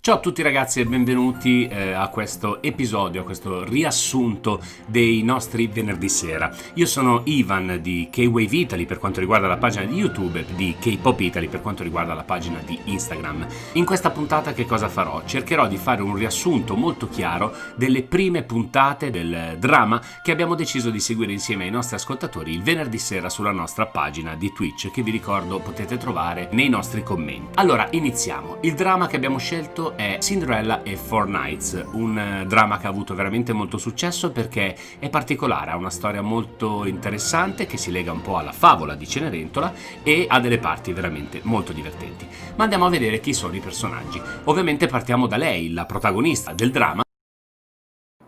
Ciao a tutti ragazzi e benvenuti a questo episodio, a questo riassunto dei nostri venerdì sera. Io sono Ivan di K-Wave Italy per quanto riguarda la pagina di YouTube e di K-Pop Italy per quanto riguarda la pagina di Instagram. In questa puntata che cosa farò? Cercherò di fare un riassunto molto chiaro delle prime puntate del drama che abbiamo deciso di seguire insieme ai nostri ascoltatori il venerdì sera sulla nostra pagina di Twitch, che vi ricordo potete trovare nei nostri commenti. Allora, iniziamo. Il drama che abbiamo scelto è Cinderella e Four Knights, un dramma che ha avuto veramente molto successo perché è particolare, ha una storia molto interessante che si lega un po' alla favola di Cenerentola e ha delle parti veramente molto divertenti. Ma andiamo a vedere chi sono i personaggi. Ovviamente partiamo da lei, la protagonista del dramma.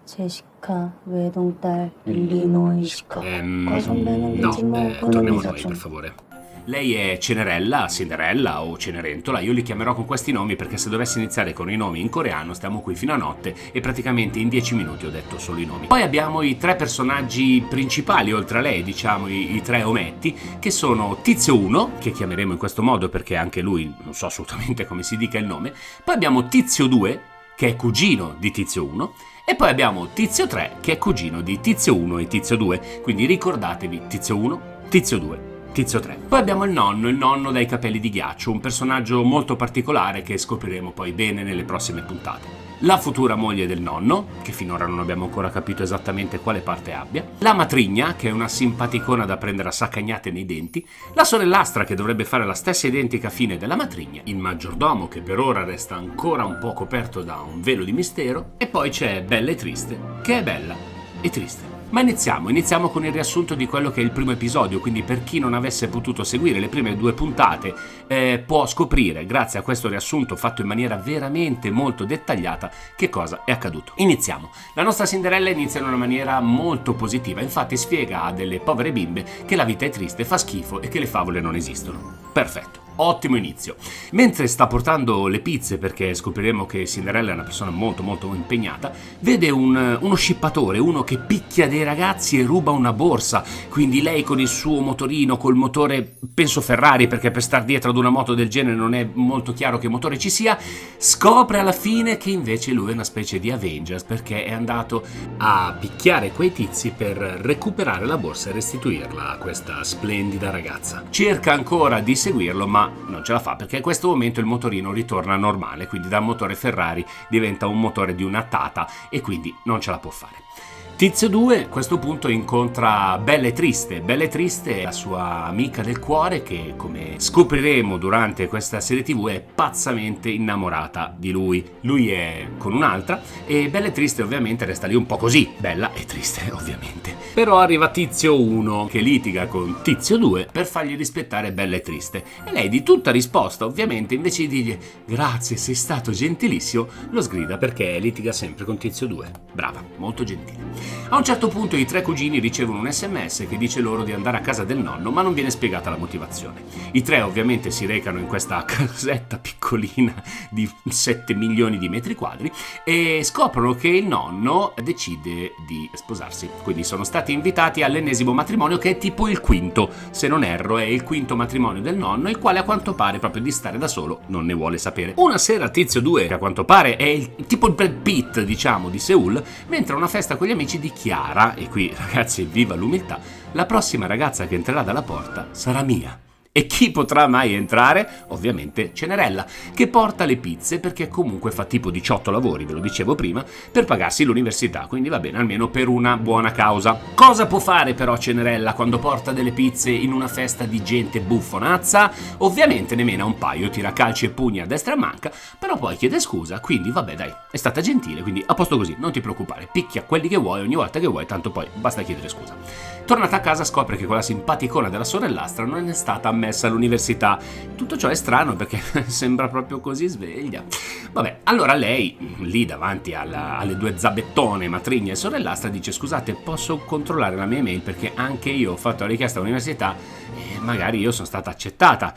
제시카 외동딸 일리노이시카 과선배는 No, torniamo noi per favore. Lei è Cenerella, Cinderella o Cenerentola, io li chiamerò con questi nomi perché se dovessi iniziare con i nomi in coreano stiamo qui fino a notte e praticamente in 10 minuti ho detto solo i nomi. Poi abbiamo i tre personaggi principali oltre a lei, diciamo i tre ometti, che sono Tizio 1, che chiameremo in questo modo perché anche lui non so assolutamente come si dica il nome, poi abbiamo Tizio 2, che è cugino di Tizio 1, e poi abbiamo Tizio 3, che è cugino di Tizio 1 e Tizio 2, quindi ricordatevi Tizio 1, Tizio 2, Tizio 3. Poi abbiamo il nonno dai capelli di ghiaccio, un personaggio molto particolare che scopriremo poi bene nelle prossime puntate. La futura moglie del nonno, che finora non abbiamo ancora capito esattamente quale parte abbia, la matrigna, che è una simpaticona da prendere a saccagnate nei denti, la sorellastra che dovrebbe fare la stessa identica fine della matrigna, il maggiordomo che per ora resta ancora un po' coperto da un velo di mistero, e poi c'è Bella e Triste, che è bella e triste. Ma iniziamo con il riassunto di quello che è il primo episodio, quindi per chi non avesse potuto seguire le prime due puntate può scoprire, grazie a questo riassunto fatto in maniera veramente molto dettagliata, che cosa è accaduto. Iniziamo. La nostra Cinderella inizia in una maniera molto positiva, infatti spiega a delle povere bimbe che la vita è triste, fa schifo e che le favole non esistono. Perfetto. Ottimo inizio. Mentre sta portando le pizze, perché scopriremo che Cinderella è una persona molto molto impegnata, vede uno scippatore, uno che picchia dei ragazzi e ruba una borsa, quindi lei con il suo motorino, col motore, penso Ferrari, perché per star dietro ad una moto del genere non è molto chiaro che motore ci sia, scopre alla fine che invece lui è una specie di Avengers, perché è andato a picchiare quei tizi per recuperare la borsa e restituirla a questa splendida ragazza. Cerca ancora di seguirlo, ma non ce la fa perché in questo momento il motorino ritorna normale, quindi da motore Ferrari diventa un motore di una Tata e quindi non ce la può fare. Tizio 2 a questo punto incontra Bella e Triste. Bella e Triste è la sua amica del cuore che, come scopriremo durante questa serie TV, è pazzamente innamorata di lui. Lui è con un'altra e Bella e Triste ovviamente resta lì un po' così. Bella e Triste ovviamente. Però arriva Tizio 1 che litiga con Tizio 2 per fargli rispettare Bella e Triste. E lei di tutta risposta ovviamente invece di dirgli grazie sei stato gentilissimo lo sgrida perché litiga sempre con Tizio 2. Brava, molto gentile. A un certo punto i tre cugini ricevono un SMS che dice loro di andare a casa del nonno, ma non viene spiegata la motivazione. I tre ovviamente si recano in questa casetta piccolina di 7 milioni di metri quadri e scoprono che il nonno decide di sposarsi. Quindi sono stati invitati all'ennesimo matrimonio, che è tipo il quinto, se non erro è il quinto matrimonio del nonno, il quale a quanto pare proprio di stare da solo non ne vuole sapere. Una sera Tizio 2, che a quanto pare è tipo il Brad Pitt, diciamo, di Seoul, mentre a una festa con gli amici dichiara, e qui ragazzi viva l'umiltà, la prossima ragazza che entrerà dalla porta sarà mia. E chi potrà mai entrare? Ovviamente Cenerella, che porta le pizze perché comunque fa tipo 18 lavori, ve lo dicevo prima, per pagarsi l'università, quindi va bene almeno per una buona causa. Cosa può fare però Cenerella quando porta delle pizze in una festa di gente buffonazza? Ovviamente ne mena un paio, tira calci e pugni a destra e a manca, però poi chiede scusa, quindi vabbè dai, è stata gentile, quindi a posto così, non ti preoccupare, picchia quelli che vuoi ogni volta che vuoi, tanto poi basta chiedere scusa. Tornata a casa scopre che quella simpaticona della sorellastra non è stata ammessa all'università. Tutto ciò è strano perché sembra proprio così sveglia. Vabbè, allora lei, lì davanti alle due zabettone, matrigna e sorellastra, dice scusate, posso controllare la mia email perché anche io ho fatto la richiesta all'università e magari io sono stata accettata.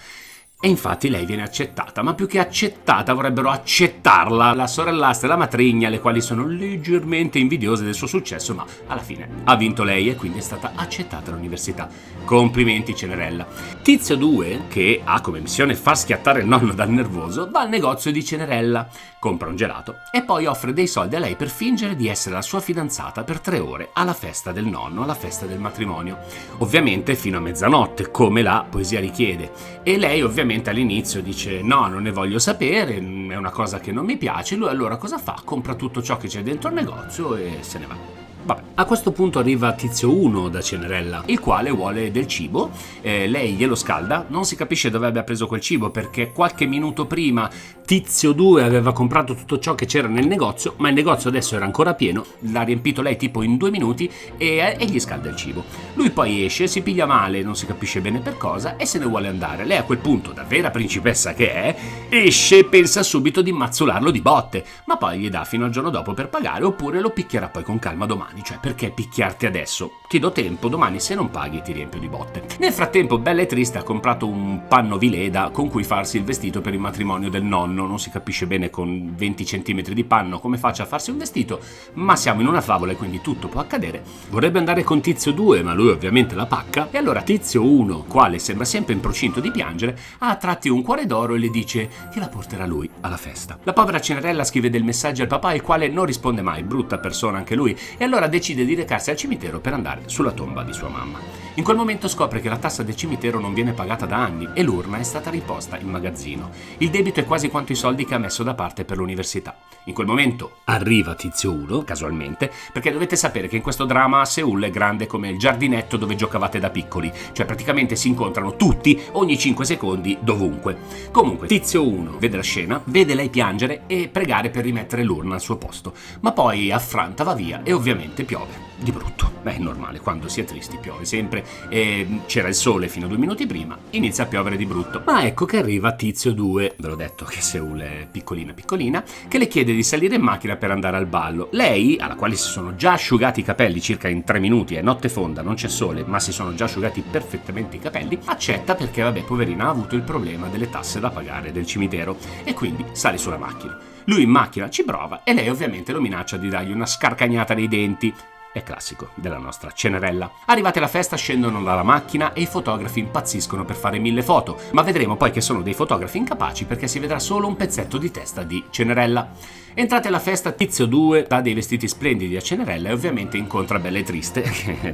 E infatti lei viene accettata, ma più che accettata vorrebbero accettarla la sorellastra e la matrigna, le quali sono leggermente invidiose del suo successo, ma alla fine ha vinto lei e quindi è stata accettata all'università. Complimenti Cenerella. Tizio 2, che ha come missione far schiattare il nonno dal nervoso, va al negozio di Cenerella, compra un gelato e poi offre dei soldi a lei per fingere di essere la sua fidanzata per 3 ore alla festa del nonno, alla festa del matrimonio. Ovviamente fino a mezzanotte, come la poesia richiede. E lei ovviamente all'inizio dice no, non ne voglio sapere, è una cosa che non mi piace. Lui allora cosa fa? Compra tutto ciò che c'è dentro il negozio e se ne va. Vabbè, a questo punto arriva Tizio 1 da Cenerella, il quale vuole del cibo, lei glielo scalda, non si capisce dove abbia preso quel cibo perché qualche minuto prima Tizio 2 aveva comprato tutto ciò che c'era nel negozio, ma il negozio adesso era ancora pieno, l'ha riempito lei tipo in 2 minuti e gli scalda il cibo. Lui poi esce, si piglia male, non si capisce bene per cosa e se ne vuole andare. Lei a quel punto, da vera principessa che è, esce e pensa subito di mazzolarlo di botte, ma poi gli dà fino al giorno dopo per pagare oppure lo picchierà poi con calma domani. Cioè, perché picchiarti adesso? Ti do tempo, domani se non paghi ti riempio di botte. Nel frattempo Bella e Triste ha comprato un panno Vileda con cui farsi il vestito per il matrimonio del nonno. Non si capisce bene con 20 cm di panno come faccia a farsi un vestito, ma siamo in una favola e quindi tutto può accadere. Vorrebbe andare con Tizio 2, ma lui ovviamente la pacca, e allora Tizio 1, quale sembra sempre in procinto di piangere, ha a tratti un cuore d'oro e le dice che la porterà lui alla festa. La povera Cenerella scrive del messaggio al papà, il quale non risponde mai, brutta persona anche lui, e allora decide di recarsi al cimitero per andare sulla tomba di sua mamma. In quel momento scopre che la tassa del cimitero non viene pagata da anni e l'urna è stata riposta in magazzino. Il debito è quasi quanto i soldi che ha messo da parte per l'università. In quel momento arriva Tizio 1, casualmente, perché dovete sapere che in questo dramma Seul è grande come il giardinetto dove giocavate da piccoli, cioè praticamente si incontrano tutti ogni 5 secondi dovunque. Comunque Tizio 1 vede la scena, vede lei piangere e pregare per rimettere l'urna al suo posto, ma poi affranta, va via e ovviamente piove. Di brutto. Beh, è normale, quando si è tristi piove sempre e c'era il sole fino a 2 minuti prima, inizia a piovere di brutto. Ma ecco che arriva Tizio 2, ve l'ho detto che Seul è piccolina piccolina, che le chiede di salire in macchina per andare al ballo. Lei, alla quale si sono già asciugati i capelli circa in 3 minuti, è notte fonda, non c'è sole, ma si sono già asciugati perfettamente i capelli, accetta perché vabbè, poverina, ha avuto il problema delle tasse da pagare del cimitero e quindi sale sulla macchina. Lui in macchina ci prova e lei ovviamente lo minaccia di dargli una scarcagnata nei denti. È classico della nostra Cenerella. Arrivate alla festa scendono dalla macchina e i fotografi impazziscono per fare 1000 foto, ma vedremo poi che sono dei fotografi incapaci perché si vedrà solo un pezzetto di testa di Cenerella. Entrate alla festa, Tizio 2 dà dei vestiti splendidi a Cenerella e ovviamente incontra Bella e Triste,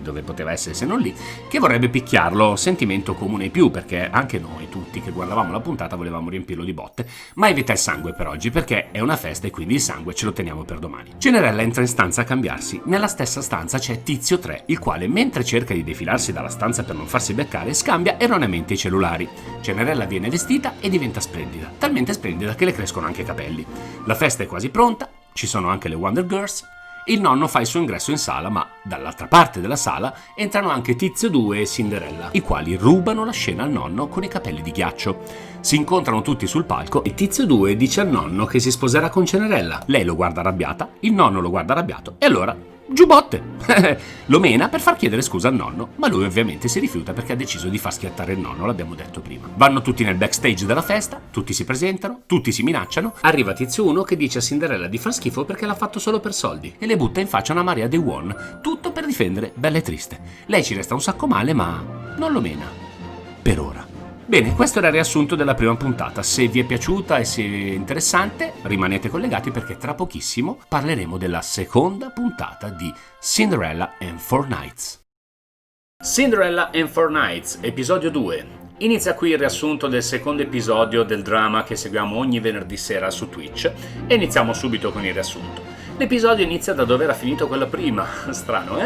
dove poteva essere se non lì, che vorrebbe picchiarlo, sentimento comune ai più perché anche noi tutti che guardavamo la puntata volevamo riempirlo di botte, ma evita il sangue per oggi perché è una festa e quindi il sangue ce lo teniamo per domani. Cenerella entra in stanza a cambiarsi, nella stessa stanza c'è Tizio 3, il quale mentre cerca di defilarsi dalla stanza per non farsi beccare scambia erroneamente i cellulari. Cenerella viene vestita e diventa splendida, talmente splendida che le crescono anche i capelli. La festa è quasi pronta, ci sono anche le Wonder Girls. Il nonno fa il suo ingresso in sala, ma dall'altra parte della sala entrano anche Tizio 2 e Cinderella, i quali rubano la scena al nonno con i capelli di ghiaccio. Si incontrano tutti sul palco e Tizio 2 dice al nonno che si sposerà con Cenerella. Lei lo guarda arrabbiata, il nonno lo guarda arrabbiato e allora giubotte! Lo mena per far chiedere scusa al nonno, ma lui ovviamente si rifiuta perché ha deciso di far schiattare il nonno, l'abbiamo detto prima. Vanno tutti nel backstage della festa, tutti si presentano, tutti si minacciano. Arriva Tizio 1 che dice a Cinderella di far schifo perché l'ha fatto solo per soldi e le butta in faccia una marea di won, tutto per difendere Bella e Triste. Lei ci resta un sacco male, ma non lo mena. Per ora. Bene, questo era il riassunto della prima puntata. Se vi è piaciuta e se è interessante, rimanete collegati perché tra pochissimo parleremo della seconda puntata di Cinderella and Four Knights. Cinderella and Four Knights, episodio 2. Inizia qui il riassunto del secondo episodio del dramma che seguiamo ogni venerdì sera su Twitch e iniziamo subito con il riassunto. L'episodio inizia da dove era finito quello prima, strano,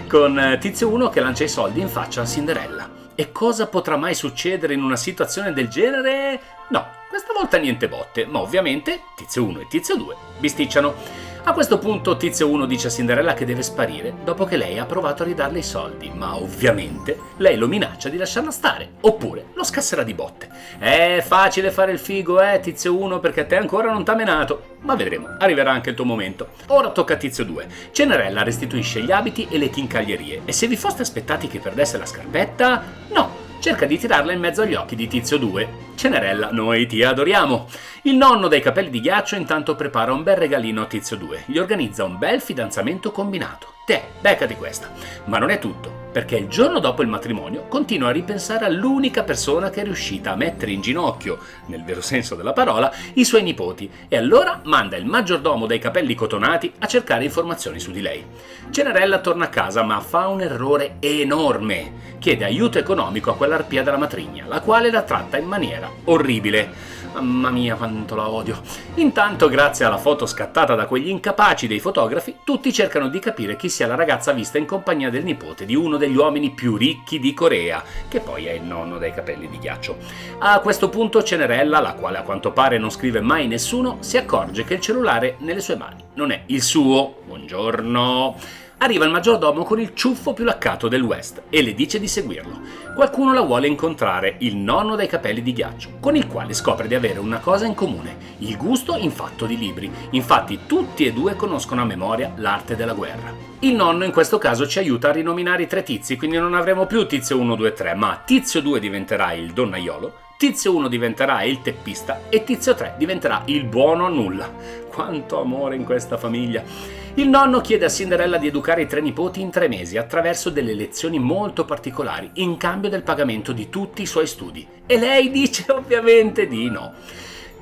Con Tizio 1 che lancia i soldi in faccia a Cinderella. E cosa potrà mai succedere in una situazione del genere? No, questa volta niente botte, ma ovviamente Tizio 1 e Tizio 2 bisticciano. A questo punto Tizio 1 dice a Cinderella che deve sparire dopo che lei ha provato a ridarle i soldi, ma ovviamente lei lo minaccia di lasciarla stare, oppure lo scasserà di botte. È facile fare il figo, Tizio 1, perché a te ancora non t'ha menato, ma vedremo, arriverà anche il tuo momento. Ora tocca a Tizio 2. Cenerella restituisce gli abiti e le chincaglierie, e se vi foste aspettati che perdesse la scarpetta, no! cerca di tirarla in mezzo agli occhi di Tizio 2. Cenerella, noi ti adoriamo. Il nonno dai capelli di ghiaccio intanto prepara un bel regalino a Tizio 2. Gli organizza un bel fidanzamento combinato. Te, beccati questa. Ma non è tutto, perché il giorno dopo il matrimonio continua a ripensare all'unica persona che è riuscita a mettere in ginocchio, nel vero senso della parola, i suoi nipoti, e allora manda il maggiordomo dai capelli cotonati a cercare informazioni su di lei. Cenerella torna a casa ma fa un errore enorme. Chiede aiuto economico a quell'arpia della matrigna, la quale la tratta in maniera orribile. Mamma mia, quanto la odio. Intanto, grazie alla foto scattata da quegli incapaci dei fotografi, tutti cercano di capire chi sia la ragazza vista in compagnia del nipote di uno degli uomini più ricchi di Corea, che poi è il nonno dai capelli di ghiaccio. A questo punto Cenerella, la quale a quanto pare non scrive mai nessuno, si accorge che il cellulare nelle sue mani non è il suo. Buongiorno. Arriva il maggiordomo con il ciuffo più laccato del West e le dice di seguirlo. Qualcuno la vuole incontrare, il nonno dai capelli di ghiaccio, con il quale scopre di avere una cosa in comune, il gusto in fatto di libri. Infatti tutti e due conoscono a memoria l'arte della guerra. Il nonno in questo caso ci aiuta a rinominare i 3 tizi, quindi non avremo più Tizio 1, 2, 3, ma Tizio 2 diventerà il donnaiolo, Tizio 1 diventerà il teppista e Tizio 3 diventerà il buono a nulla. Quanto amore in questa famiglia! Il nonno chiede a Cinderella di educare i 3 nipoti in 3 mesi attraverso delle lezioni molto particolari in cambio del pagamento di tutti i suoi studi. E lei dice ovviamente di no.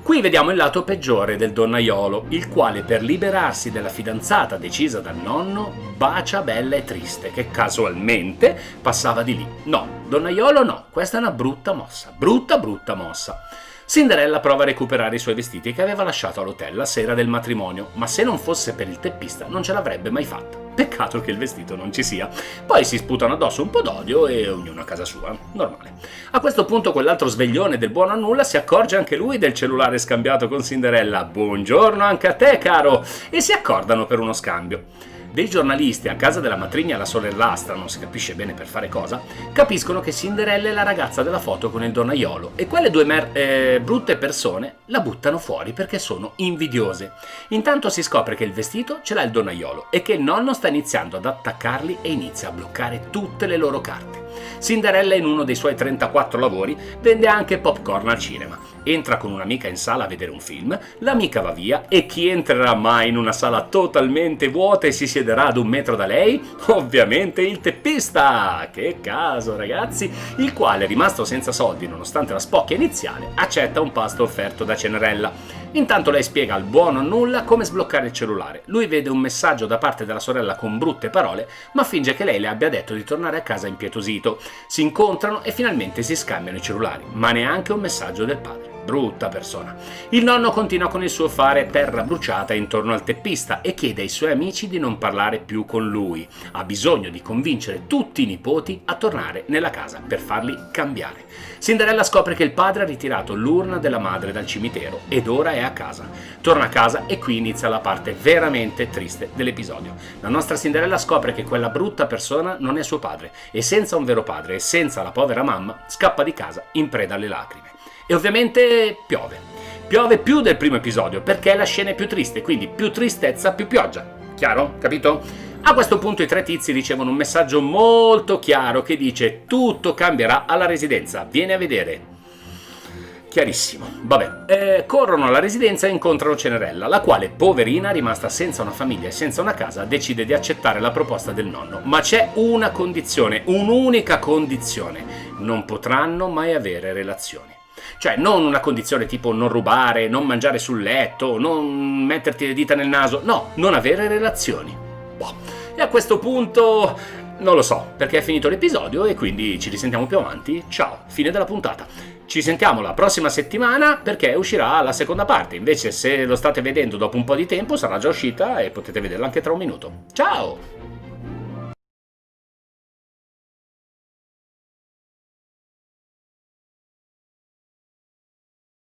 Qui vediamo il lato peggiore del donnaiolo, il quale per liberarsi della fidanzata decisa dal nonno bacia Bella e Triste, che casualmente passava di lì. No, donnaiolo no, questa è una brutta mossa, brutta mossa. Cinderella prova a recuperare i suoi vestiti che aveva lasciato all'hotel la sera del matrimonio, ma se non fosse per il teppista non ce l'avrebbe mai fatta. Peccato che il vestito non ci sia. Poi si sputano addosso un po' d'odio e ognuno a casa sua, normale. A questo punto quell'altro sveglione del buono a nulla si accorge anche lui del cellulare scambiato con Cinderella. Buongiorno anche a te, caro! E si accordano per uno scambio. Dei giornalisti a casa della matrigna, la sorellastra, non si capisce bene per fare cosa, capiscono che Cinderella è la ragazza della foto con il donnaiolo e quelle 2 brutte persone la buttano fuori perché sono invidiose. Intanto si scopre che il vestito ce l'ha il donnaiolo e che il nonno sta iniziando ad attaccarli e inizia a bloccare tutte le loro carte. Cinderella in uno dei suoi 34 lavori vende anche popcorn al cinema. Entra con un'amica in sala a vedere un film, l'amica va via e chi entrerà mai in una sala totalmente vuota e si siederà ad 1 metro da lei? Ovviamente il teppista! Che caso, ragazzi! Il quale, rimasto senza soldi nonostante la spocchia iniziale, accetta un pasto offerto da Cenerella. Intanto lei spiega al buono a nulla come sbloccare il cellulare. Lui vede un messaggio da parte della sorella con brutte parole, ma finge che lei le abbia detto di tornare a casa impietosito. Si incontrano e finalmente si scambiano i cellulari, ma neanche un messaggio del padre. Brutta persona. Il nonno continua con il suo fare terra bruciata intorno al teppista e chiede ai suoi amici di non parlare più con lui. Ha bisogno di convincere tutti i nipoti a tornare nella casa per farli cambiare. Cinderella scopre che il padre ha ritirato l'urna della madre dal cimitero ed ora è a casa. Torna a casa e qui inizia la parte veramente triste dell'episodio. La nostra Cinderella scopre che quella brutta persona non è suo padre e senza un vero padre e senza la povera mamma scappa di casa in preda alle lacrime. E ovviamente piove. Piove più del primo episodio perché la scena è più triste, quindi più tristezza, più pioggia. Chiaro? Capito? A questo punto i 3 tizi ricevono un messaggio molto chiaro che dice: tutto cambierà alla residenza, vieni a vedere. Chiarissimo. Vabbè, corrono alla residenza e incontrano Cenerella, la quale, poverina, rimasta senza una famiglia e senza una casa, decide di accettare la proposta del nonno. Ma c'è una condizione, un'unica condizione: non potranno mai avere relazioni. Cioè, non una condizione tipo non rubare, non mangiare sul letto, non metterti le dita nel naso, no, non avere relazioni. Boh. E a questo punto non lo so, perché è finito l'episodio e quindi ci risentiamo più avanti. Ciao, fine della puntata. Ci sentiamo la prossima settimana perché uscirà la seconda parte. Invece, se lo state vedendo dopo un po' di tempo, sarà già uscita e potete vederla anche tra un minuto. Ciao!